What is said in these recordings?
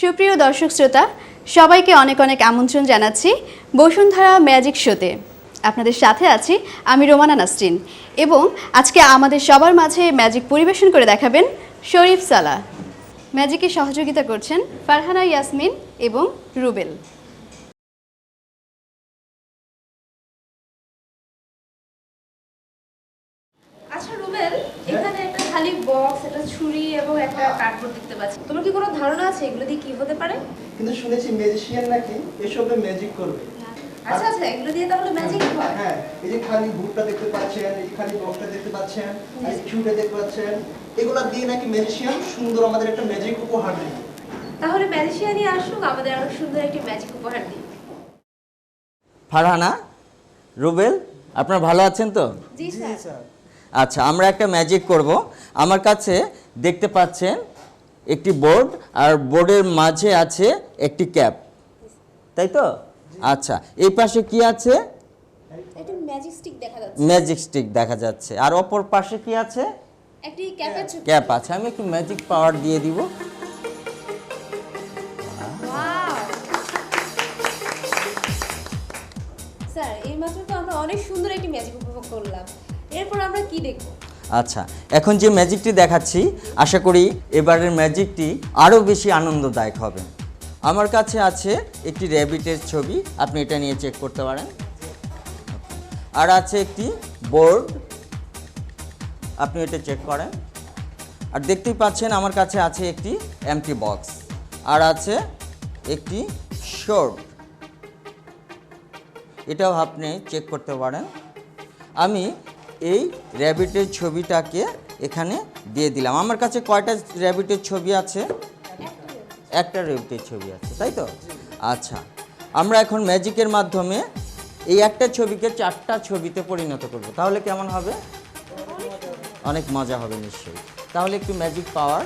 সুপ্রিয় দর্শক শ্রোতা সবাইকে অনেক অনেক আমন্ত্রণ জানাচ্ছি বসুন্ধরা ম্যাজিক শোতে। আপনাদের সাথে আছি আমি রোমানা নাসরিন এবং আজকে আমাদের সবার মাঝে ম্যাজিক পরিবেশন করে দেখাবেন শরীফ সালাহ। ম্যাজিকে সহযোগিতা করছেন ফারহানা ইয়াসমিন এবং রুবেল। আচ্ছা রুবেল, এখানে একটা খালি বক্স, একটা ছুরি এবং একটা কার্ডবোর্ড দেখতে পাচ্ছি। তোমার কি কোনো ধারণা আছে এগুলো দিয়ে কি হতে পারে? কিন্তু শুনেছি ম্যাজিশিয়ান নাকি এসবে ম্যাজিক করবে। আচ্ছা আচ্ছা, এগুলো দিয়ে তাহলে ম্যাজিক হয়? হ্যাঁ, এই যে খালি বুকটা দেখতে পাচ্ছেন, এই খালি বক্সটা দেখতে পাচ্ছেন, আর এই ছুরিটা দেখতে পাচ্ছেন, এগুলা দিয়ে নাকি ম্যাজিশিয়ান সুন্দর আমাদের একটা ম্যাজিক উপহার দেবে। তাহলে ম্যাজিশিয়ানই আসুক, আমাদের আরো সুন্দর একটি ম্যাজিক উপহার দিই। ফারহানা, রুবেল, আপনারা ভালো আছেন তো? জি স্যার। আচ্ছা, আমরা একটা ম্যাজিক করব। আমার কাছে দেখতে পাচ্ছেন একটি বোর্ড, আর বোর্ডের মাঝে আছে একটি ক্যাপ, তাই তো? আচ্ছা, এই পাশে কি আছে? একটা ম্যাজিক স্টিক দেখা যাচ্ছে। ম্যাজিক স্টিক দেখা যাচ্ছে। আর অপর পাশে কি আছে? একটি ক্যাপের ছবি। ক্যাপ আছে। আমি একটু ম্যাজিক পাওয়ার দিয়ে দিব। ওয়াও! স্যার, এইমাত্র তো আমরা অনেক সুন্দর একটি ম্যাজিক উপভোগ করলাম। এরপর আমরা কি দেখব? আচ্ছা, এখন যে ম্যাজিকটি দেখাচ্ছি, আশা করি এবারের ম্যাজিকটি আরও বেশি আনন্দদায়ক হবে। আমার কাছে আছে একটি র্যাবিটের ছবি, আপনি এটা নিয়ে চেক করতে পারেন। আর আছে একটি বোর্ড, আপনি এটা চেক করেন। আর দেখতেই পাচ্ছেন আমার কাছে আছে একটি এমটি বক্স, আর আছে একটি শর্ট, এটাও আপনি চেক করতে পারেন। আমি এই র্যাবিটের ছবিটাকে এখানে দিয়ে দিলাম। আমার কাছে কয়টা র্যাবিটের ছবি আছে? একটা র্যাবিটের ছবি আছে, তাই তো? আচ্ছা, আমরা এখন ম্যাজিকের মাধ্যমে এই একটা ছবিকে 4টা ছবিতে পরিণত করব। তাহলে কেমন হবে? অনেক মজা হবে নিশ্চয়ই। তাহলে একটু ম্যাজিক পাওয়ার।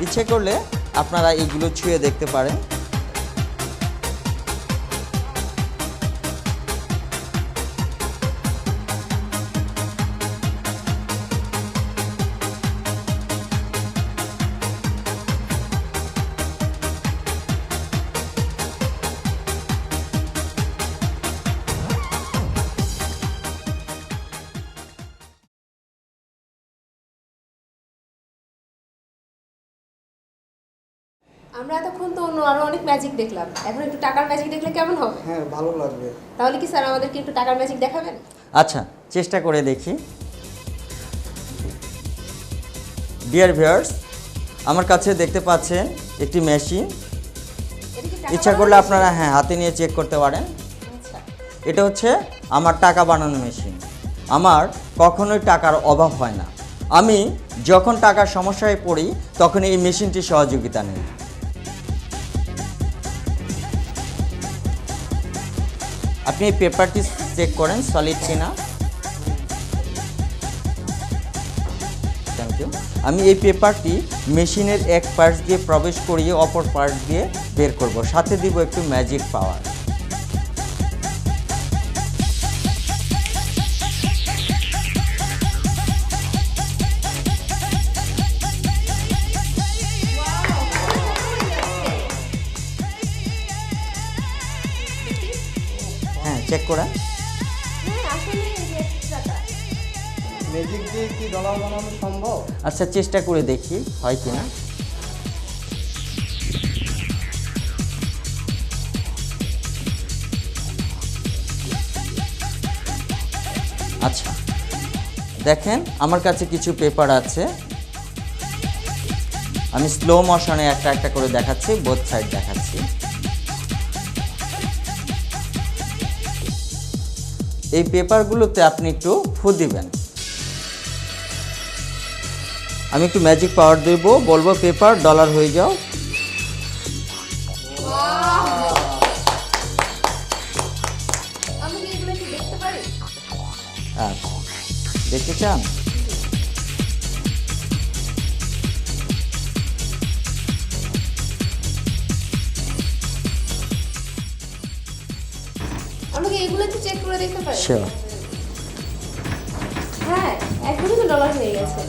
ইচ্ছে করলে আপনারা এইগুলো ছুঁয়ে দেখতে পারেন। আমরা এতক্ষণ তো আরো অনেক ম্যাজিক দেখলাম, এখন একটু টাকার ম্যাজিক দেখলে কেমন হবে? হ্যাঁ, ভালো লাগবে। তাহলে কি স্যার আমাদেরকে একটু টাকার ম্যাজিক দেখাবেন? আচ্ছা, চেষ্টা করে দেখি। ডিয়ার ভিউয়ার্স, আমার কাছে দেখতে পাচ্ছেন একটি মেশিন। এটা কি টাকা ইচ্ছা করলে বানানো আপনারা হাতে নিয়ে চেক করতে পারেন। মেশিন? আচ্ছা। এটা হচ্ছে আমার টাকা বানানো মেশিন। আমার কখনোই টাকার অভাব হয় না। আমি যখন টাকার সমস্যায় পড়ি তখন এই মেশিনটি সহযোগিতা নেই। আপনি এই পেপারটি চেক করেন সলিড কিনা। Thank you. আমি এই পেপারটি মেশিনের এক পার্ট দিয়ে প্রবেশ করিয়ে অপর পার্ট দিয়ে বের করব। সাথে দিব একটু ম্যাজিক পাওয়ার। হ্যাঁ, চেক করেন। হ্যাঁ, আসলে এই যে টাকা। ম্যাজিক দিয়ে কি ডলার বানানো সম্ভব? আচ্ছা, চেষ্টা করে দেখি হয় কিনা। আচ্ছা, দেখেন আমার কাছে কিছু পেপার আছে। আমি স্লো মোশনে একটা একটা করে দেখাচ্ছি, বোথ সাইড দেখাচ্ছি। এই পেপারগুলোতে আপনি একটু ফু দিবেন। আমি একটু ম্যাজিক পাওয়ার দেব, বলবো পেপার ডলার হয়ে যাও। আমি কি এগুলো একটু দেখতে পারি? আচ্ছা, দেখতে চান? আমরা কি কি এগুলো একটু চেক করে দেখতে পারি? শিওর। হ্যাঁ, একদমই তো ডলার হয়ে গেছে।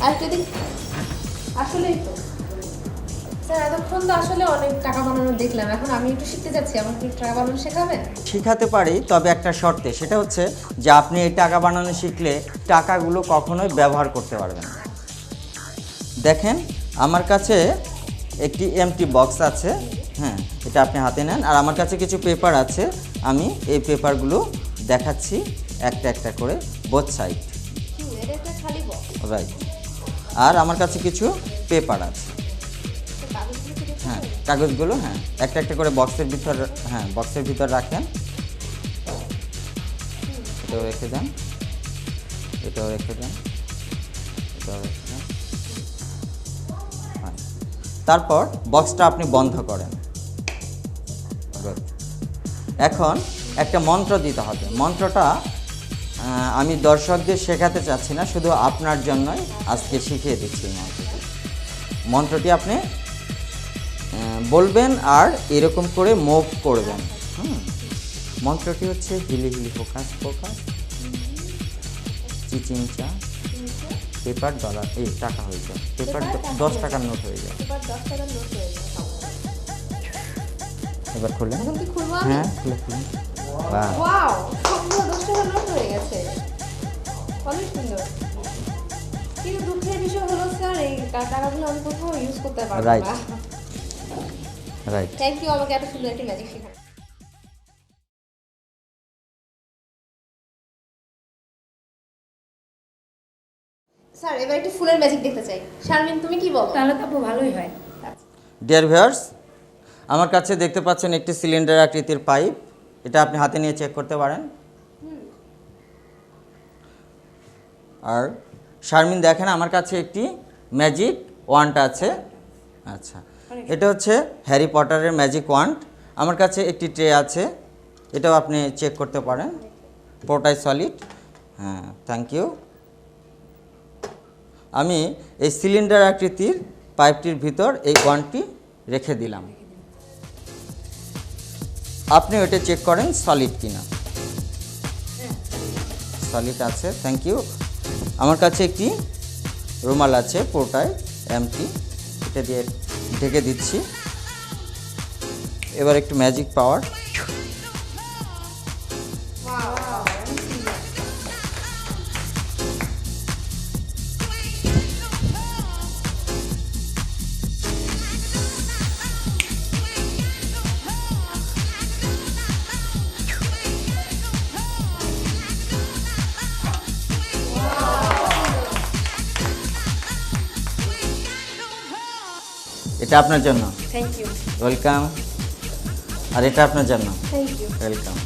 আর যদি আসলেই তো স্যার, এতক্ষণ তো আসলে অনেক টাকা বানানো দেখলাম, এখন আমি একটু শিখতে যাচ্ছি, আমাকে একটু টাকা বানানো শেখাবেন? শেখাতে পারি, তবে একটা শর্তে, সেটা হচ্ছে যে আপনি এই টাকা বানানো শিখলে টাকাগুলো কখনোই ব্যবহার করতে পারবেন না। দেখেন আমার কাছে একটি এমটি বক্স আছে, হ্যাঁ, এটা আপনি হাতে নেন। আর আমার কাছে কিছু পেপার আছে, আমি এই পেপারগুলো দেখাচ্ছি একটা একটা করে, বোথ সাইড, এটা একটা খালি বক্স। রাইট। আর আমার কাছে কিছু পেপার আছে, হ্যাঁ, কাগজগুলো, হ্যাঁ, একটা একটা করে বক্সের ভিতর, হ্যাঁ, বক্সের ভিতর রাখেন। এটাও রেখে দেন, এটাও রেখে দেন, এটাও রেখে দেন। হ্যাঁ। তারপর বক্সটা আপনি বন্ধ করেন। Good. এখন একটা মন্ত্র দিতে হবে। মন্ত্রটা আমি দর্শকদের শেখাতে চাচ্ছি না, শুধু আপনার জন্যই আজকে শিখিয়ে দিচ্ছি এই মন্ত্রটি। মন্ত্রটি আপনি বলবেন আর এরকম করে মুভ করবেন। মন্ত্রটি হচ্ছে হিলি হিলি ফোকাস ফোকাস, চিচিংচা, পেপার ডলার, এই টাকা হয়ে যায়, পেপার 10 টাকার নোট হয়ে যায়। এবার 10 টাকার নোট হয়ে গেল। এবার খুলেন, এখন কি খুলবো আমি? হ্যাঁ খুলে খুলেন। বাহ, ওয়াও, সবগুলো 10 টাকার নোট হয়ে গেছে। অনেক সুন্দর। কিন্তু দুঃখের বিষয় হলো স্যার, এই টাকাগুলো আমি কোথাও ইউজ করতে পারবো Right. না। রাইট। থ্যাংক ইউ আমাকে এত সুন্দর একটা ম্যাজিক শেখানোর। স্যার, এবার একটু ফুলের ম্যাজিক দেখতে চাই। শারমিন, তুমি কি বলো? তাহলে তো আপু ভালোই হয়। ডিয়ার ভিউয়ার্স, আমার কাছে দেখতে পাচ্ছেন একটি সিলিন্ডার আকৃতির পাইপ, এটা আপনি হাতে নিয়ে চেক করতে পারেন। আর শারমিন দেখেন আমার কাছে একটি ম্যাজিক ওয়ান্ড আছে। আচ্ছা, এটা হচ্ছে হ্যারি পটারের ম্যাজিক ওয়ান্ড। আমার কাছে একটি ট্রে আছে, এটাও আপনি চেক করতে পারেন, পুরোটাই সলিড। হ্যাঁ, থ্যাংক ইউ। আমি এই সিলিন্ডার আকৃতির পাইপটির ভিতর এই ওয়ান্ডটি রেখে দিলাম, আপনি ওটা চেক করেন সলিড কিনা। সলিড আছে, থ্যাংক ইউ। আমার কাছে একটি রুমাল আছে, পুরোটাই এমটি, এটা দিয়ে ঢেকে দিচ্ছি। এবার একটু ম্যাজিক পাওয়ার। এটা আপনার জন্য, থ্যাংক ইউ। ওয়েলকাম। আর এটা আপনার জন্য, থ্যাংক ইউ। ওয়েলকাম।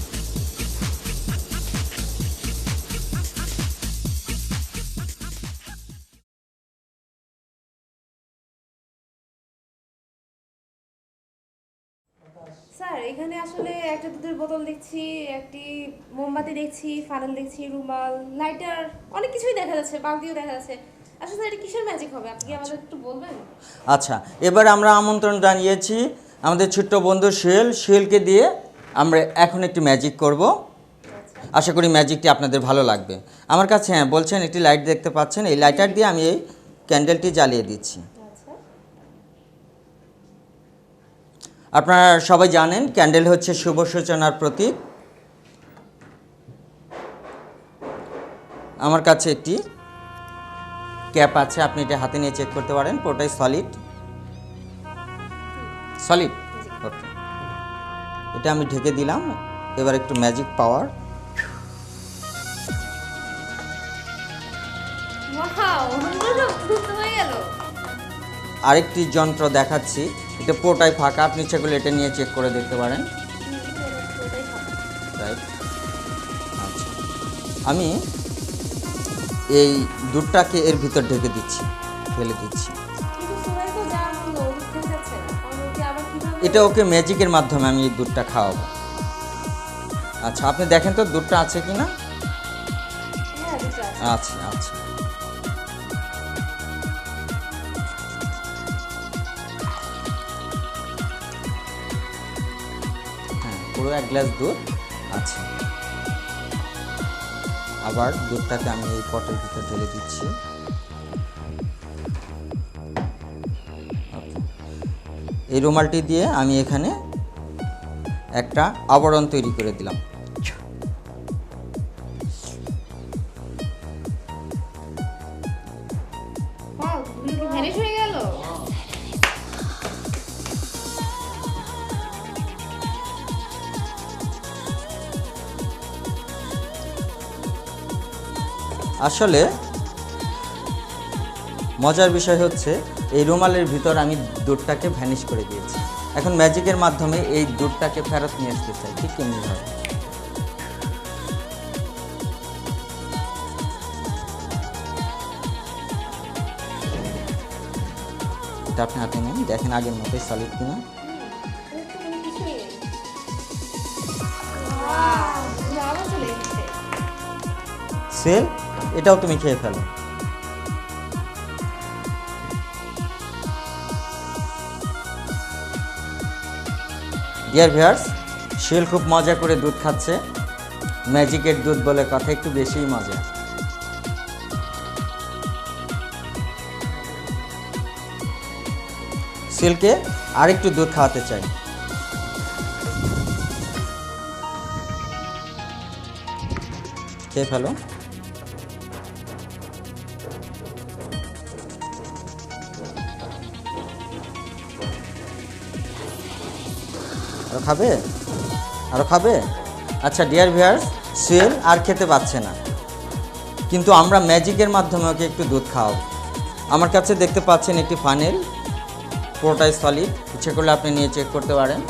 স্যার, এখানে আসলে একটা দুধের বোতল দেখছি, একটি মোমবাতি দেখছি, ফানেল দেখছি, রুমাল, লাইটার, অনেক কিছুই দেখা যাচ্ছে, বালতিও দেখা যাচ্ছে। আসলে স্যার, এটা কিসের ম্যাজিক হবে? আপনি কি আমাদের একটু বলবেন? আচ্ছা, এবার আমরা আমন্ত্রণ জানিয়েছি আমাদের ছোট্ট বন্ধু সুহেলকে দিয়ে আমরা এখন একটি ম্যাজিক করব। আশা করি ম্যাজিকটি আপনাদের ভালো লাগবে। আমার কাছে, হ্যাঁ বলছেন, একটি লাইট দেখতে পাচ্ছেন, এই লাইটার দিয়ে আমি এই ক্যান্ডেলটি জ্বালিয়ে দিচ্ছি। আচ্ছা। আপনারা সবাই জানেন ক্যান্ডেল হচ্ছে শুভ সূচনার প্রতীক। আমার কাছে একটি ক্যাপ আছে, আপনি এটা হাতে নিয়ে চেক করতে পারেন, পুরোটাই সলিড। সলিড, ওকে। এটা আমি ঢেকে দিলাম। এবার একটু ম্যাজিক পাওয়ার। ওয়াও, দুধ হয়ে গেল। আরেকটি যন্ত্র দেখাচ্ছি, এটা পুরোটাই ফাঁকা, আপনি ইচ্ছে করলে এটা নিয়ে চেক করে দেখতে পারেন। রাইট, আচ্ছা। আমি এই দুধটাকে এর ভিতর ঢেকে দিচ্ছি, ফেলে দিচ্ছি। কিন্তু সবাই তো যা বললো, দুধ খেতে যাচ্ছে না। কারণ ওকে আবার কিভাবে? এটা ওকে ম্যাজিকের মাধ্যমে আমি এই দুধটা খাওয়াবো। আচ্ছা, আপনি দেখেন তো দুধটা আছে কি না। হ্যাঁ, দুধটা আছে। আচ্ছা আচ্ছা, পুরো 1 গ্লাস দুধ আছে। আবার দুধটাকে আমি এই পটের ভিতর ঢেলে দিচ্ছি। এই রুমালটি দিয়ে আমি এখানে একটা আবরণ তৈরি করে দিলাম। ওয়াও, দুধগুলো কি ভ্যানিশ হয়ে গেল? আসলে মজার বিষয় হচ্ছে এই রুমালের ভিতর আমি দুধটাকে ভ্যানিশ করে দিয়েছি। এখন ম্যাজিকের মাধ্যমে এই দুধটাকে ফেরত নিয়ে আসতে চাই, ঠিক কেমনিভাবে। এটা আপনি হাতে নিন, দেখেন আগের মতোই সলিড কিনা। এর তো কোনো কিছুই নেই। ওয়াও, দুধ আবার চলে এসেছে। সেল, এটাও তুমি খেয়ে ফেলো। ডিয়ার ভিউয়ার্স, শিল খুব মজা করে দুধ খাচ্ছে। ম্যাজিকের দুধ বলে কথা, একটু বেশিই মজা। শিলকে আরেকটু দুধ খাওয়াতে চাই। খেয়ে ফেলো। আরো খাবে? আরো খাবে? আচ্ছা ডিয়ার ভিউয়ার্স, সুয়েল আর খেতে পাচ্ছে না, কিন্তু আমরা ম্যাজিকের মাধ্যমে ওকে একটু দুধ খাওয়াবো। আমার কাছে দেখতে পাচ্ছেন একটি ফানেল, পুরোটাই সলিড। ইচ্ছে করলে আপনি নিয়ে চেক করতে পারেন।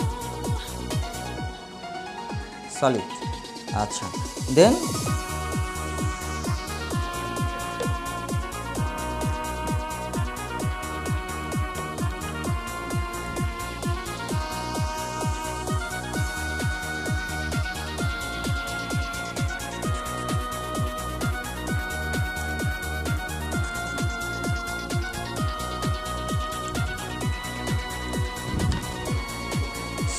সলিড। আচ্ছা, দেন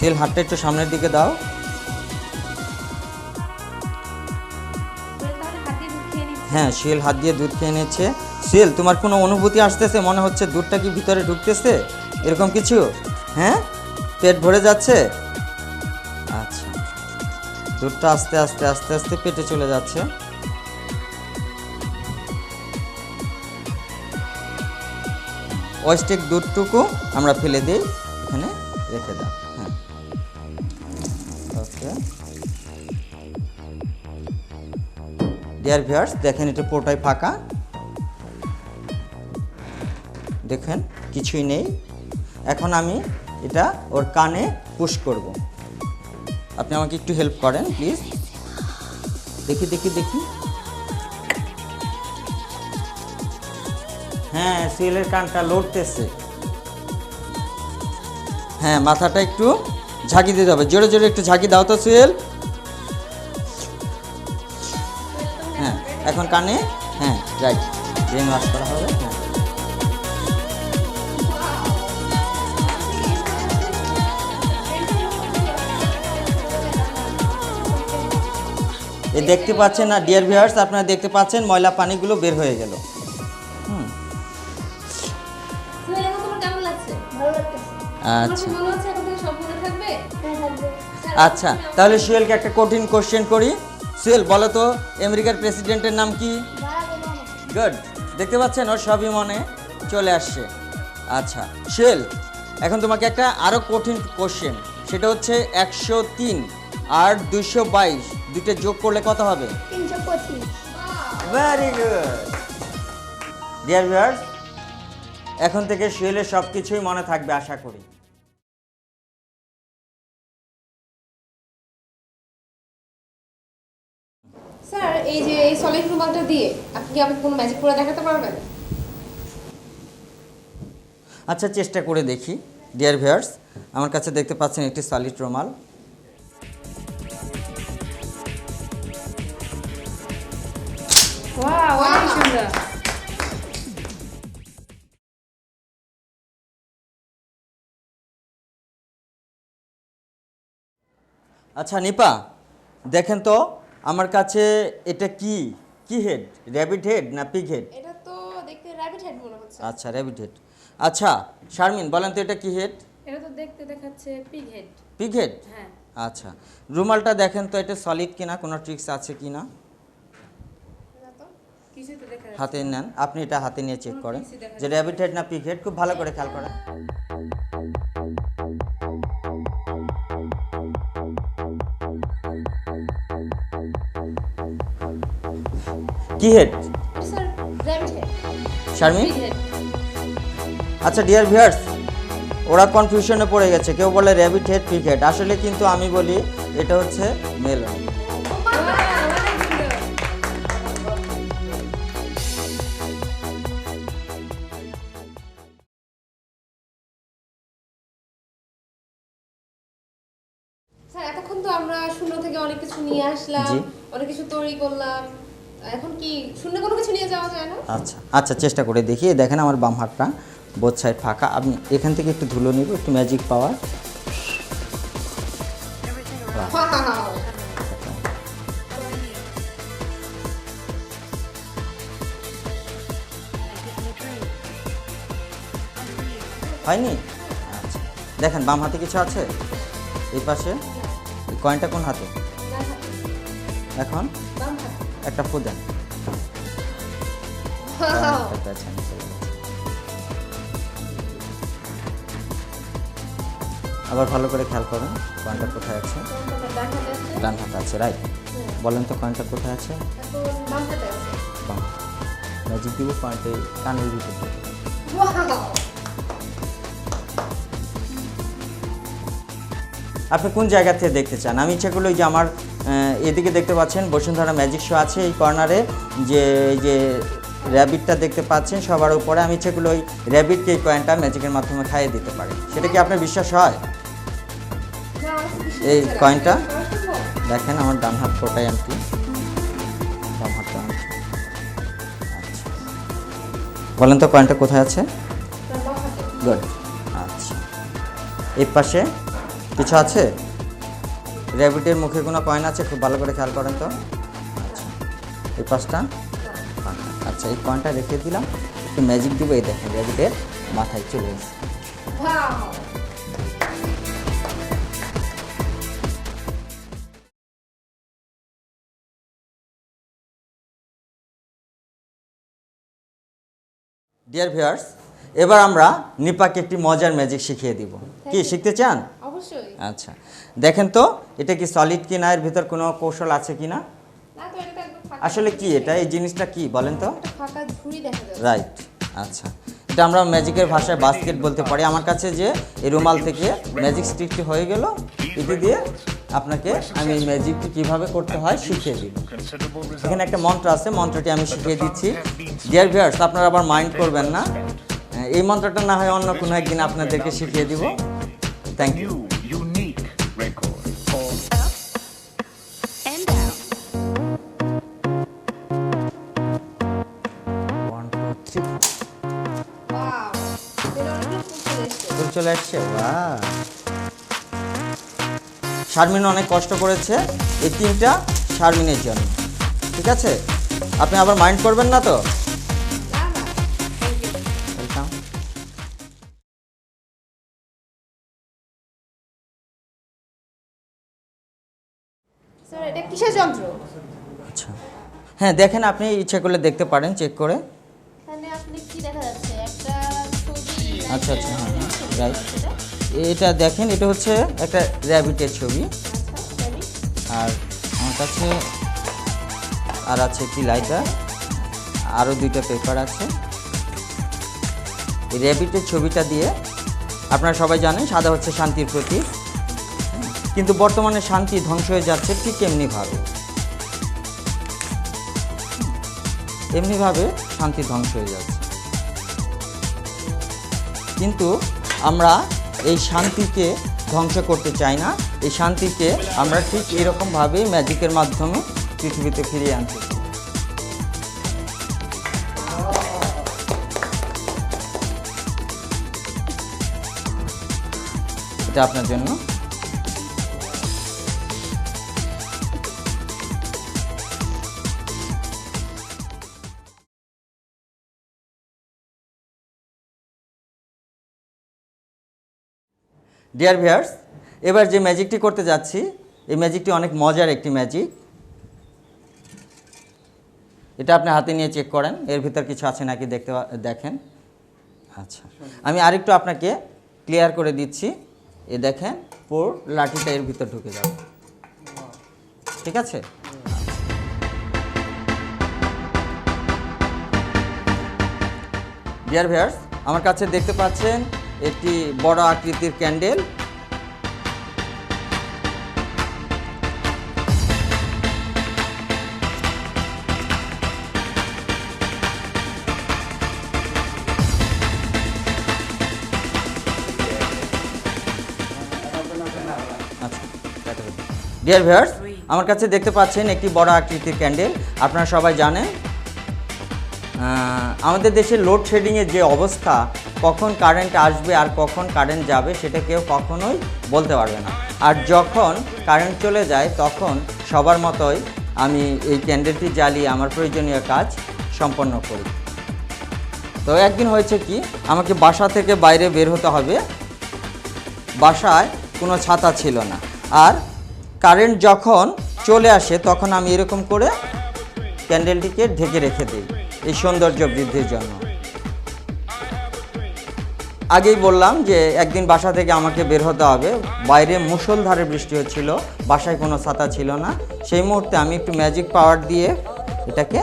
সেল, হাতটা একটু সামনের দিকে দাও। তাহলে হাত দিয়ে দুধ খেয়ে নিচ্ছি। হ্যাঁ, শিল হাত দিয়ে দুধ খেয়ে নিচ্ছে। শিল, তোমার কোনো অনুভূতি আসতেছে? মনে হচ্ছে দুধটা কি ভিতরে ঢুকতেছে, এরকম কিছু? হ্যাঁ, পেট ভরে যাচ্ছে? আচ্ছা, দুধটা আস্তে আস্তে আস্তে আস্তে পেটে চলে যাচ্ছে। ওয়েস্টেক দুধটুকু আমরা ফেলে দিই, এখানে রেখে দাও। হ্যাঁ, ওকে। ডিয়ার ভিউয়ার্স, দেখেন এটা পুরোটাই ফাঁকা। দেখেন কিছুই নেই। এখন আমি এটা ওর কানে পুশ করব। আপনি আমাকে একটু হেল্প করেন প্লিজ। দেখি দেখি দেখি। হ্যাঁ, সিলের কানটা লড়তেছে। হ্যাঁ, মাথাটা একটু ঝাঁকি দিতে হবে, জোরে জোরে একটু ঝাঁকি দাও তো সুয়েল। হ্যাঁ, এখন কানে, হ্যাঁ রাইট, ব্রেন ওয়াশ করা হবে। হ্যাঁ, এই দেখতে পাচ্ছেন না ডিয়ার ভিউয়ার্স, আপনারা দেখতে পাচ্ছেন ময়লা পানিগুলো বের হয়ে গেল। সুহেল, এখন তোমার কেমন লাগছে? আচ্ছা তোমার কি মনে হচ্ছে এখন থেকে সব মনে থাকবে? আচ্ছা, তাহলে সুয়েলকে একটা কঠিন কোশ্চেন করি। সুয়েল, বলো তো আমেরিকার প্রেসিডেন্টের নাম কি? গুড, দেখতে পাচ্ছেন ওর সবই মনে চলে আসছে। আচ্ছা সুয়েল, এখন তোমাকে একটা আরও কঠিন কোশ্চেন, সেটা হচ্ছে 103 আর 222 দুটো যোগ করলে কত হবে? 325। Very good. ডিয়ার ভিউয়ার্স, এখন থেকে সুয়েলের সব কিছুই মনে থাকবে আশা করি। স্যার, এই যে এই সলিড রুমালটা দিয়ে আপনি কি আমাকে কোনো ম্যাজিক করে দেখাতে পারবেন? আচ্ছা, চেষ্টা করে দেখি। ডিয়ার ভিউয়ার্স, আমার কাছে দেখতে পাচ্ছেন একটি সলিড রুমাল। ওয়াও, অনেক সুন্দর। আচ্ছা নিপা, দেখেন তো আমার কাছে এটা কি কি হেড, র্যাবিট হেড না পিগ হেড? এটা তো দেখতে র‍্যাবিট হেড মনে হচ্ছে। আচ্ছা র্যাবিট হেড। আচ্ছা শারমিন বলেন তো এটা কি হেড? এটা তো দেখতে দেখাচ্ছে পিগ হেড। Pig head? হ্যাঁ। আচ্ছা রুমালটা দেখেন তো এটা সলিড কিনা, কোনো ট্রিক্স আছে কিনা। না তো কিছুই তো দেখা যাচ্ছে হাতে নেন, আপনি এটা হাতে নিয়ে চেক কোনো করেন tricksই দেখা যে র্যাবিট হেড না পিগ হেড, খুব ভালো করে খেয়াল করেন। কি হেড এটা sir rabbit head. Sharmin? Pig head. আচ্ছা ডিয়ার ভিউয়ার্স, ওরা কনফিউশনে পড়ে গেছে, কেউ বলে র্যাবিট হেড পিগ হেড, আসলে কিন্তু আমি বলি এটা হচ্ছে মেলন। স্যার এতক্ষণ তো আমরা শূন্য থেকে অনেক কিছু নিয়ে আসলাম, জি। অনেক কিছু তৈরি করলাম, এখন কি শূন্য কোনো কিছু নিয়ে যাওয়া যায় না? আচ্ছা আচ্ছা চেষ্টা করে দেখি। এই দেখেন আমার বাম হাতটা বোথ সাইড ফাঁকা, আমি এখান থেকে একটু ধুলো নিব, একটু ম্যাজিক পাওয়ার। Wow! হয়নি? আচ্ছা দেখেন বাম হাতে কিছু আছে, এই পাশে এই কয়েনটা কোন হাতে? এখন বাম হাত। একটা ফু দেন। Wow! একটা পেছনে চলে গেছে। আবার ভালো করে খেয়াল করুন কয়েনটা কোথায় আছে। ডান হাতে আছে। ডান হাতে আছে, রাইট। বলেন তো কয়েনটা কোথায় আছে? এখন বাম হাতে আছে। বাম। ম্যাজিক দিব কয়েনটা কানের ভিতর থেকে। Wow! আপনি কোন জায়গা থেকে দেখতে চান? আমি ইচ্ছা করলো যে আমার এদিকে দেখতে পাচ্ছেন বসুন্ধরা ম্যাজিক শো আছে এই কর্নারে, যে এই যে র্যাবিটটা দেখতে পাচ্ছেন সবার উপরে, আমি ইচ্ছা করলো ওই র্যাবিটকে এই কয়েনটা ম্যাজিকের মাধ্যমে খাইয়ে দিতে পারি। সেটা কি আপনার বিশ্বাস হয়? না, আমার তো বিশ্বাস এই হচ্ছে না। কয়েনটা? করা সম্ভব? দেখেন আমার ডান হাত ফোটাই আনটি, বাম হাতটা আনটি। আচ্ছা বলেন তো কয়েনটা কোথায় আছে? না, বাম হাতে। গুড। আচ্ছা এই পাশে কিছু আছে? র্যাবিটের মুখে কোনো কয়েন আছে? খুব ভালো করে খেয়াল করেন তো। আচ্ছা এই পাশটা ফাঁকা। আচ্ছা এই কয়েনটা রেখে দিলাম, একটু ম্যাজিক দিব, এই দেখেন র্যাবিটের মাথায় চলে এসেছে। Wow! ডিয়ার ভিউয়ার্স, এবার আমরা নিপাকে একটি মজার ম্যাজিক শিখিয়ে দিব। কি শিখতে চান? অবশ্যই। আচ্ছা দেখেন তো এটা কি সলিড কিনা, এর ভিতর কোনো কৌশল আছে কিনা। না তো এটা তো একদম ফাঁকা। আসলে কি এটা, এই জিনিসটা কি বলেন তো। একটা ফাঁকা ঝুড়ি দেখা যাচ্ছে। রাইট। আচ্ছা এটা আমরা ম্যাজিকের ভাষায় বাস্কেট বলতে পারি। আমার কাছে যে এই রুমাল থেকে ম্যাজিক স্টিকটি হয়ে গেল, এটি দিয়ে আপনাকে আমি এই ম্যাজিকটি কীভাবে করতে হয় শিখিয়ে দিব। এখানে একটা মন্ত্র আছে, মন্ত্রটি আমি শিখিয়ে দিচ্ছি। ডিয়ার ভিউয়ার্স আপনারা আবার মাইন্ড করবেন না, এই মন্ত্রটা না হয় অন্য কোনো একদিন আপনাদেরকে শিখিয়ে দিব। Thank you. Unique record called and down. 1 2 3 Wow! এটা অনেকগুলো ফুল চলে এসেছে। ফুল চলে আসছে। বাহ, শারমিন অনেক কষ্ট করেছে, এই তিনটা শারমিনের জন্য। ঠিক আছে, আপনি আবার মাইন্ড করবেন না তো? না, না। Thank you. ওয়েলকাম। স্যার এটা কিসের যন্ত্র? আচ্ছা হ্যাঁ দেখেন, আপনি ইচ্ছে করলে দেখতে পারেন চেক করে। এখানে আসলে কি দেখা যাচ্ছে? একটা ছবি। আচ্ছা আচ্ছা হ্যাঁ হ্যাঁ রাইট। এটা দেখেন, এটা হচ্ছে একটা র্যাবিটের ছবি, আচ্ছা, rabbit। আর আমার কাছে আর আছে একটি লাইটার, আরও 2টা পেপার আছে। এই র্যাবিটের ছবিটা দিয়ে, আপনারা সবাই জানেন সাদা হচ্ছে শান্তির প্রতীক, কিন্তু বর্তমানে শান্তি ধ্বংস হয়ে যাচ্ছে ঠিক এমনিভাবে শান্তি ধ্বংস হয়ে যাচ্ছে। কিন্তু আমরা এই শান্তিকে ধ্বংস করতে চাই না, এই শান্তিকে আমরা ঠিক এরকমভাবেই ম্যাজিকের মাধ্যমে পৃথিবীতে ফিরিয়ে আনতে চাই। এটা আপনার জন্য। ডিয়ার ভিউয়ার্স, এবার যে ম্যাজিকটি করতে যাচ্ছি এই ম্যাজিকটি অনেক মজার একটি ম্যাজিক। এটা আপনি হাতে নিয়ে চেক করেন এর ভিতর কিছু আছে নাকি দেখেন। আচ্ছা, আমি আরেকটু আপনাকে ক্লিয়ার করে দিচ্ছি। এ দেখেন পুরো লাঠিটা এর ভিতর ঢুকে যাবে, ঠিক আছে? ডিয়ার ভিউয়ার্স, আমার কাছে দেখতে পাচ্ছেন একটি বড় আকৃতির ক্যান্ডেল। ডিয়ার ভিউয়ার্স, আমার কাছে দেখতে পাচ্ছেন একটি বড় আকৃতির ক্যান্ডেল। আপনারা সবাই জানেন আমাদের দেশে লোডশেডিংয়ের যে অবস্থা, কখন কারেন্ট আসবে আর কখন কারেন্ট যাবে সেটা কেউ কখনোই বলতে পারবে না। আর যখন কারেন্ট চলে যায় তখন সবার মতোই আমি এই ক্যান্ডেলটি জ্বালিয়ে আমার প্রয়োজনীয় কাজ সম্পন্ন করি। তো একদিন হয়েছে কি, আমাকে বাসা থেকে বাইরে বের হতে হবে। বাসায় কোনো ছাতা ছিল না, আর কারেন্ট যখন চলে আসে তখন আমি এরকম করে ক্যান্ডেলটিকে ঢেকে রেখে দিই এই সৌন্দর্য বৃদ্ধির জন্য। আগেই বললাম যে একদিন বাসা থেকে আমাকে বের হতে হবে, বাইরে মুষলধারে বৃষ্টি হচ্ছিল, বাসায় কোনো ছাতা ছিল না। সেই মুহূর্তে আমি একটু ম্যাজিক পাওয়ার দিয়ে এটাকে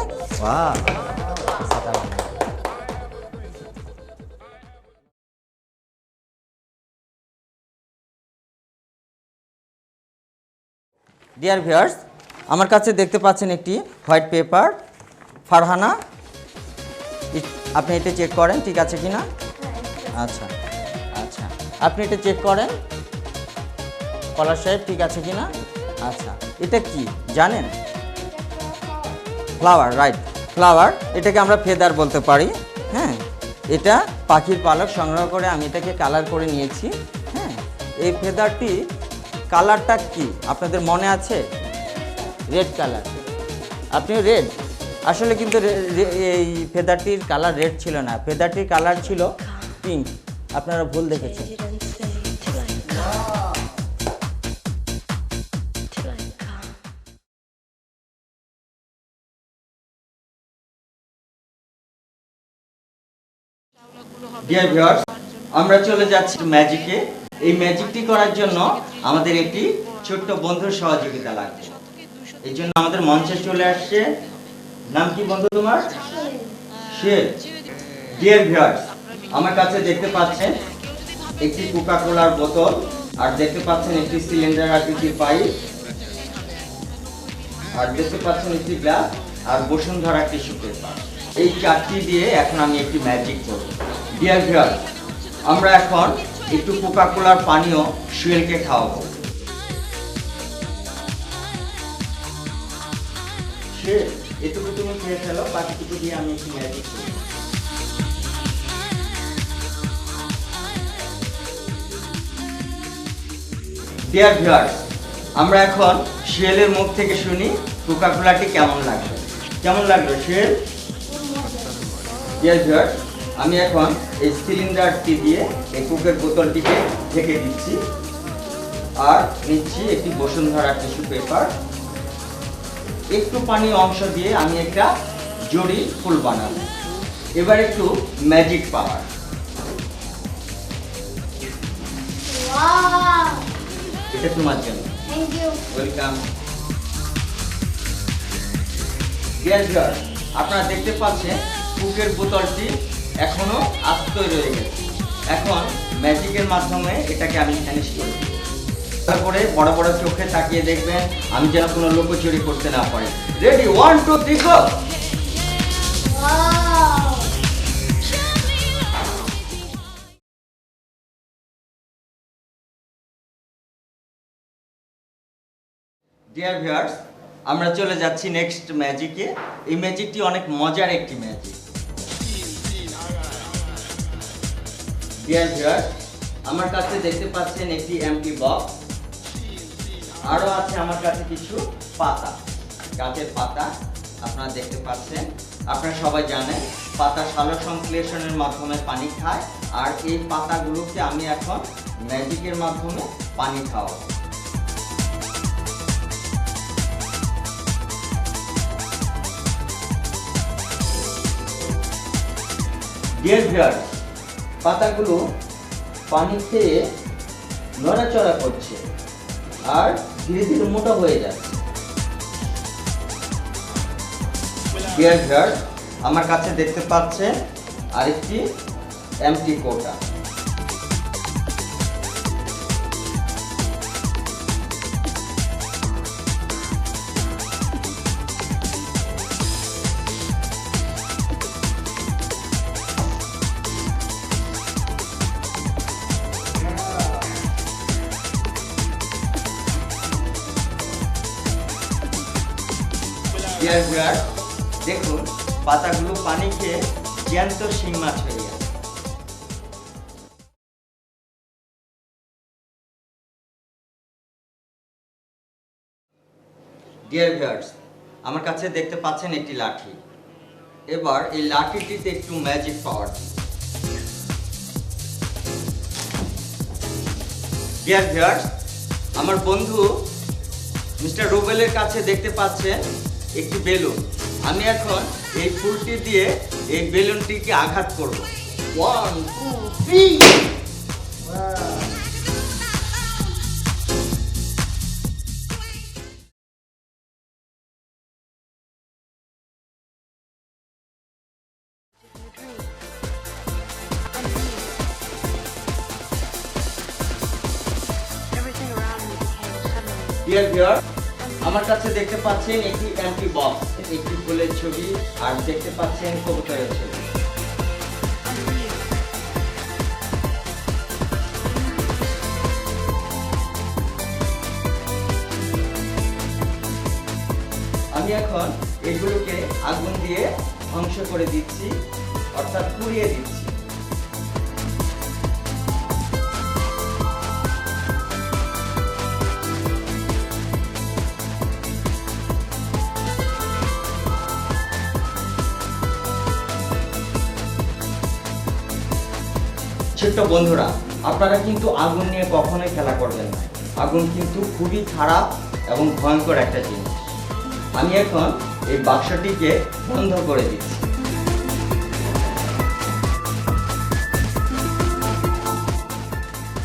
ছাতা বানাই। ডিয়ার ভিউয়ার্স, আমার কাছে দেখতে পাচ্ছেন একটি হোয়াইট পেপার। ফারহানা, আপনি এটা চেক করেন ঠিক আছে কি না? আচ্ছা আচ্ছা, আপনি এটা চেক করেন কলার সাহেব, ঠিক আছে কি না? আচ্ছা, এটা কি জানেন? Flower, right, flower. এটাকে আমরা ফেদার বলতে পারি। হ্যাঁ, এটা পাখির পালক সংগ্রহ করে আমি এটাকে কালার করে নিয়েছি। হ্যাঁ, এই ফেদারটি কালারটা কি আপনাদের মনে আছে? Red colour. আপনি রেড, আসলে কিন্তু এই ফেদারটির কালার রেড ছিল না, ফেদারটির কালার ছিল পিঙ্ক। আপনারা ভুল দেখেছেন। ডিয়ার ভিউয়ার্স, আমরা চলে যাচ্ছি ম্যাজিকে। এই ম্যাজিকটি করার জন্য আমাদের একটি ছোট্ট বন্ধুর সহযোগিতা লাগবে। এই জন্য আমাদের মঞ্চে চলে আসছে, নাম কি বন্ধু তোমার? শের। ডিয়ার ভিউয়ার্স, আমার কাছে দেখতে পাচ্ছেন একটি কোকা কোলার বোতল, আর দেখতে পাচ্ছেন একটি সিলিন্ডার আকৃতির পাইপ, আর দেখতে পাচ্ছেন একটি গ্লাস আর বসুন্ধরা টিস্যু পেপার। এই চারটি দিয়ে এখন আমি একটি ম্যাজিক করব। ডিয়ার ভিউয়ার্স, আমরা এখন একটু কোকা কোলার পানীয় শুয়েলকে খাওয়াবো। এটুকু তুমি খেয়ে ফেলো, বাকিটুকু দিয়ে আমি একটু ম্যাজিক করব। ডিয়ার ভিউয়ার্স, আমরা এখন শুয়েলের মুখ থেকে শুনি কোকা কোলাটি কেমন লাগলো। কেমন লাগলো শুয়েল? ডিয়ার ভিউয়ার্স, আমি এখন এই সিলিন্ডারটি দিয়ে এই কোকের বোতলটিকে ঢেকে দিচ্ছি, আর নিচ্ছি একটি বসুন্ধরা টিস্যু পেপার। একটু পানি অংশ দিয়ে আমি একটা জরি ফুল বানাবো। এবার একটু ম্যাজিক পাওয়ার। এটা তোমার জন্য। Thank you. Welcome. Dear viewers, আপনারা দেখতে পাচ্ছেন কোকের বোতলটি এখনো আস্তই রয়ে গেছে। এখন ম্যাজিকের মাধ্যমে এটাকে আমি ফিনিশ করে দেব। তারপরে বড় বড় চোখে তাকিয়ে দেখবেন আমি যেন কোনো লুকোচুরি করতে না পারি। রেডি, 1 2 3 গো। ডিয়ার ভিউয়ার্স, আমরা চলে যাচ্ছি নেক্সট ম্যাজিকে। এই ম্যাজিকটি অনেক মজার একটি ম্যাজিক। ডিয়ার ভিউয়ার্স, আমার কাছে দেখতে পাচ্ছেন একটি এমটি বক্স, আরো আছে আমার কাছে কিছু পাতা, গাছের পাতা আপনারা দেখতে পাচ্ছেন। আপনারা সবাই জানেন পাতা সালোক সংশ্লেষণের মাধ্যমে পানি খায়, আর এই পাতাগুলোকে আমি এখন ম্যাজিকের মাধ্যমে পানি খাওয়াবো। ডিয়ার ভিউয়ার্স, পাতাগুলো পানি খেয়ে নড়াচড়া করছে আর ধীরে ধীরে মোটা হয়ে যাচ্ছে। ডিয়ার ভিউয়ার্স, আমার কাছে দেখতে পাচ্ছেন আরেকটি এমটি কোটা। ডিয়ার ভিউয়ার্স, দেখুন পাতাগুলো পানি খেয়ে জ্যান্ত শিং মাছ হয়ে গেছে। ডিয়ার ভিউয়ার্স, আমার কাছে দেখতে পাচ্ছেন একটি লাঠি। এবার এই লাঠিটিতে একটু ম্যাজিক পাওয়ার। ডিয়ার ভিউয়ার্স, আমার বন্ধু মিস্টার রুবেলের কাছে দেখতে পাচ্ছেন একটি বেলুন। আমি এখন এই ফুলটি দিয়ে এই বেলুনটিকে আঘাত করব। 1 2 3। Everything around me became suddenly dear viewer, আমার কাছে দেখতে পাচ্ছেন একটি এমটি বক্স, একটি ফুলের ছবি, আর দেখতে পাচ্ছেন কবুতরের ছবি। আমি এখন এগুলোকে আগুন দিয়ে ধ্বংস করে দিচ্ছি, অর্থাৎ পুড়িয়ে দিচ্ছি। ছোট্ট বন্ধুরা, আপনারা কিন্তু আগুন নিয়ে কখনোই খেলা করবেন না। আগুন কিন্তু খুবই খারাপ এবং ভয়ঙ্কর একটা জিনিস। আমি এখন এই বাক্সটিকে বন্ধ করে দিচ্ছি।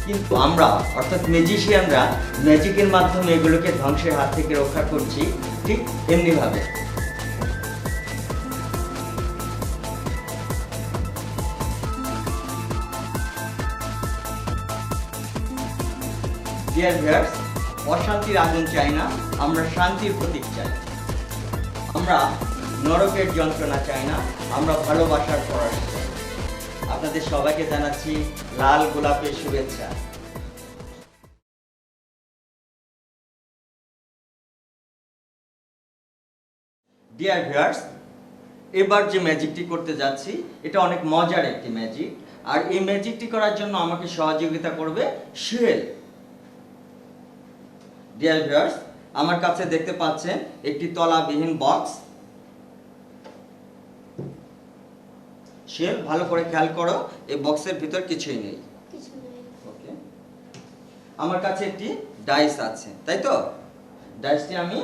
কিন্তু আমরা অর্থাৎ ম্যাজিশিয়ানরা ম্যাজিকের মাধ্যমে এগুলোকে ধ্বংসের হাত থেকে রক্ষা করছি, ঠিক এমনিভাবে। ডিয়ার ভিউয়ার্স, অশান্তির আগুন চাই না, আমরা শান্তির প্রতীক চাই। আমরা নরকের যন্ত্রণা চাই না, আমরা ভালোবাসার পরশ চাই। আপনাদের সবাইকে জানাচ্ছি লাল গোলাপের শুভেচ্ছা। ডিয়ার ভিউয়ার্স, এবার যে ম্যাজিকটি করতে যাচ্ছি এটা অনেক মজার একটি ম্যাজিক, আর এই ম্যাজিকটি করার জন্য আমাকে সহযোগিতা করবে সুহেল। ডিয়ার ভিউয়ার্স, আমার কাছে দেখতে পাচ্ছেন একটি তলাবিহীন বক্স। সুহেল, ভালো করে খেয়াল করো, এই বক্সের ভিতর কিছুই নেই। ওকে, আমার কাছে একটি ডাইস আছে, তাই তো? ডাইসটি আমি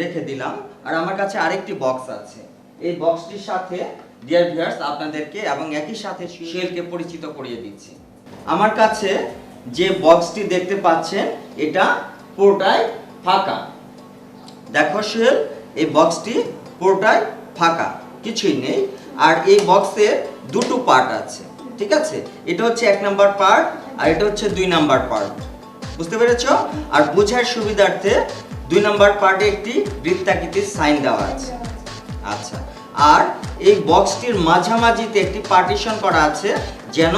রেখে দিলাম, আর আমার কাছে আরেকটি বক্স আছে। এই বক্সটির সাথে ডিয়ার ভিউয়ার্স আপনাদেরকে এবং একই সাথে সুহেলকে পরিচিত করিয়ে দিচ্ছি। আমার কাছে যে বক্সটি দেখতে পাচ্ছেন এটা পুরোটাই ফাঁকা। দেখো সুহেল, এই বক্সটি পুরোটাই ফাঁকা, কিছুই নেই। আর এই বক্সের দুটো পার্ট আছে, ঠিক আছে? এটা হচ্ছে 1 নাম্বার পার্ট আর এটা হচ্ছে 2 নাম্বার পার্ট। বুঝতে পেরেছো? আর বোঝার সুবিধার্থে 2 নাম্বার পার্টে একটি বৃত্তাকৃতির সাইন দেওয়া আছে। আচ্ছা, আর এই বক্সটির মাঝামাঝিতে একটি পার্টিশন করা আছে, যেন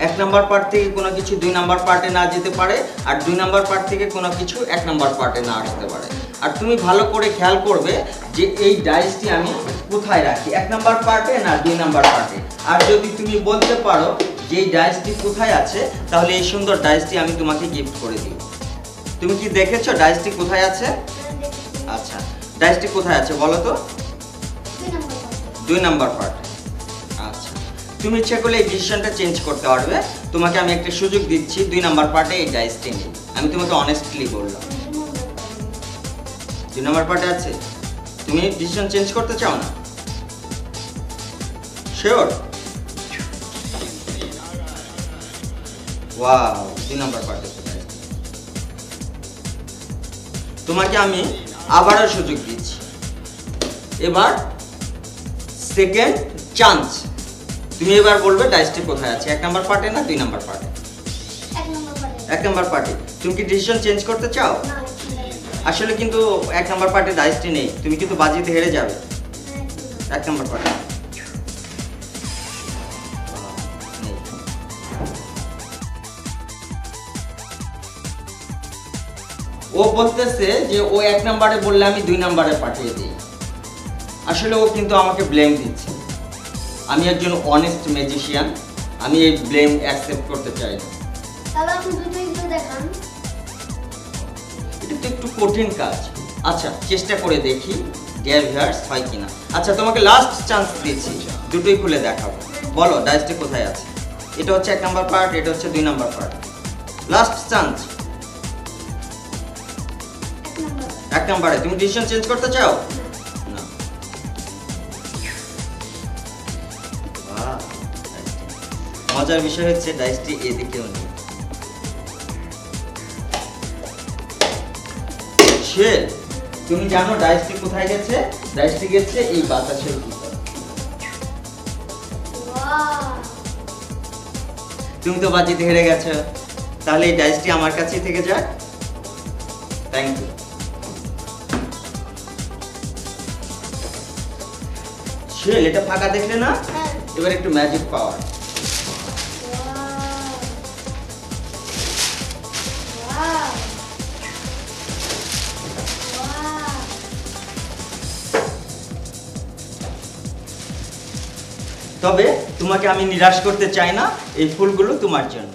1 নাম্বার পার্ট থেকে কোনো কিছু 2 নাম্বার পার্টে না যেতে পারে, আর 2 নাম্বার পার্ট থেকে কোনো কিছু 1 নাম্বার পার্টে না আসতে পারে। আর তুমি ভালো করে খেয়াল করবে যে এই ডাইসটি আমি কোথায় রাখি, 1 নাম্বার পার্টে না 2 নাম্বার পার্টে। আর যদি তুমি বলতে পারো যে এই ডাইসটি কোথায় আছে, তাহলে এই সুন্দর ডাইসটি আমি তোমাকে গিফট করে দিব। তুমি কি দেখেছো ডাইসটি কোথায় আছে? আচ্ছা, ডাইসটি কোথায় আছে বলো তো? 2 নাম্বার পার্ট। আচ্ছা, তুমি ইচ্ছা করলে এই ডিসিশনটা চেঞ্জ করতে পারবে। তোমাকে আমি একটা সুযোগ দিচ্ছি 2 নাম্বার পার্টে এই ডাইসটি নিয়ে। আমি তোমাকে অনেস্টলি বললাম 2 নাম্বার পার্টে আছে। তুমি ডিসিশন চেঞ্জ করতে চাও না? শিওর? ওয়াও, 2 নাম্বার পার্টে তোমাকে আমি আবারও সুযোগ দিচ্ছি। এবার সেকেন্ড চান্স। তুমি এবার বলবে ডাইসটি কোথায় আছে, 1 নাম্বার পার্টে না 2 নাম্বার পার্টে? 1 নাম্বার পার্টে। তুমি কি ডিসিশন চেঞ্জ করতে চাও? আসলে কিন্তু 1 নাম্বার পার্টে ডাইসটি নেই, তুমি কিন্তু বাজিতে হেরে যাবে। 1 নাম্বার পার্টে ও বলতেছে যে ও 1 নাম্বারে বললে আমি 2 নাম্বারে পাঠিয়ে দিই। আসলে ও কিন্তু আমাকে ব্লেম দিচ্ছে। আমি একজন অনেস্ট ম্যাজিশিয়ান, আমি এই ব্লেম অ্যাকসেপ্ট করতে চাই না। তাহলে আপনি দুটোই একটু দেখান। এটা তো একটু কঠিন কাজ। আচ্ছা, চেষ্টা করে দেখি ডিয়ার ভিউয়ার্স হয় কিনা। আচ্ছা, তোমাকে লাস্ট চান্স দিচ্ছি, দুটোই খুলে দেখাবো। বলো ডাইসটি কোথায় আছে। এটা হচ্ছে 1 নাম্বার পার্ট, এটা হচ্ছে 2 নাম্বার পার্ট। Last chance. 1 নাম্বারে। তুমি ডিসিশন চেঞ্জ করতে চাও না? বাহ, মজার বিষয় হচ্ছে ডাইসটি এদিকেও নেই। শেল, তুমি জানো ডাইসটি কোথায় গেছে? ডাইসটি গেছে এই বাতাসের ভিতরে। তুমি তো বাজিতে হেরে গেছো, তাহলে এই ডাইসটি আমার কাছেই থেকে যাক। Thank you. শেল, এটা ফাঁকা দেখলে না? এবার একটু ম্যাজিক পাওয়ার। তবে তোমাকে আমি নিরাশ করতে চাই না, এই ফুলগুলো তোমার জন্য।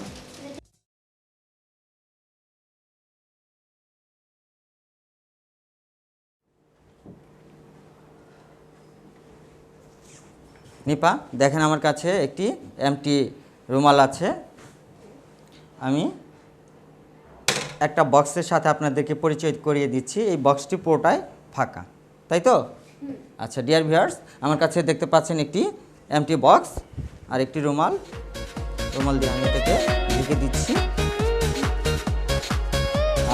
নিপা, দেখেন আমার কাছে একটি এমটি রুমাল আছে। আমি একটা বক্সের সাথে আপনাদেরকে পরিচয় করিয়ে দিচ্ছি। এই বক্সটি পুরোটাই ফাঁকা, তাই তো? আচ্ছা ডিয়ার ভিউয়ার্স, আমার কাছে দেখতে পাচ্ছেন একটি এমটি বক্স আর একটি রুমাল। রুমাল দিয়ে আমি এটাকে ঢেকে দিচ্ছি।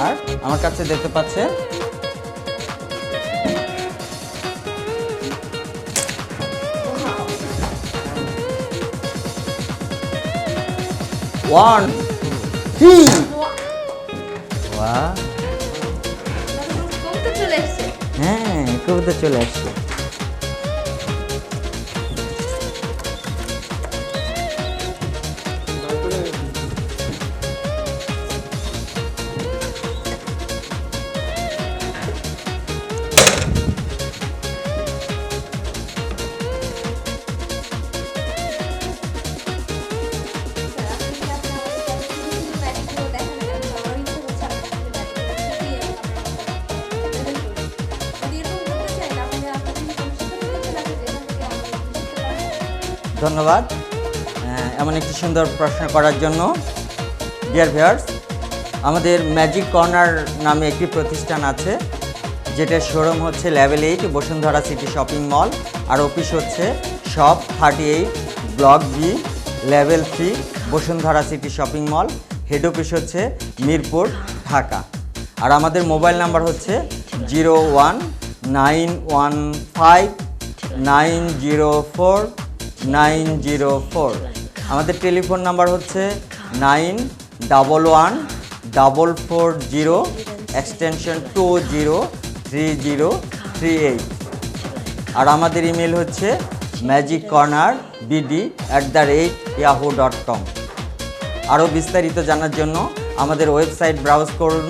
আর আমার কাছে দেখতে পাচ্ছেন ওয়ান থ্রি। ওয়াও, কবুতর চলে এসেছে। হ্যাঁ কবুতর চলে আসছে। ধন্যবাদ এমন একটি সুন্দর প্রশ্ন করার জন্য। ডিয়ার ভিউয়ার্স, আমাদের ম্যাজিক কর্নার নামে একটি প্রতিষ্ঠান আছে, যেটার শোরুম হচ্ছে level 8 Bashundhara city shopping mall, আর অফিস হচ্ছে shop 38 block B level 3 Bashundhara city shopping mall. Head office হচ্ছে মিরপুর, ঢাকা। আর আমাদের মোবাইল নাম্বার হচ্ছে 01915904904। আমাদের টেলিফোন নাম্বার হচ্ছে 911440 এক্সটেনশন 203038। আর আমাদের ইমেল হচ্ছে magiccornerbd@yahoo.com। আরও বিস্তারিত জানার জন্য আমাদের ওয়েবসাইট ব্রাউজ করুন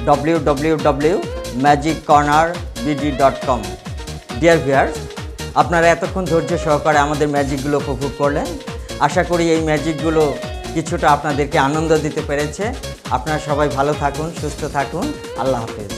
www.magiccornerbd.com। ডিয়ার ভিউয়ার্স, আপনারা এতক্ষণ ধৈর্য সহকারে আমাদের ম্যাজিকগুলো উপভোগ করলেন। আশা করি এই ম্যাজিকগুলো কিছুটা আপনাদেরকে আনন্দ দিতে পেরেছে। আপনারা সবাই ভালো থাকুন, সুস্থ থাকুন। আল্লাহ হাফেজ।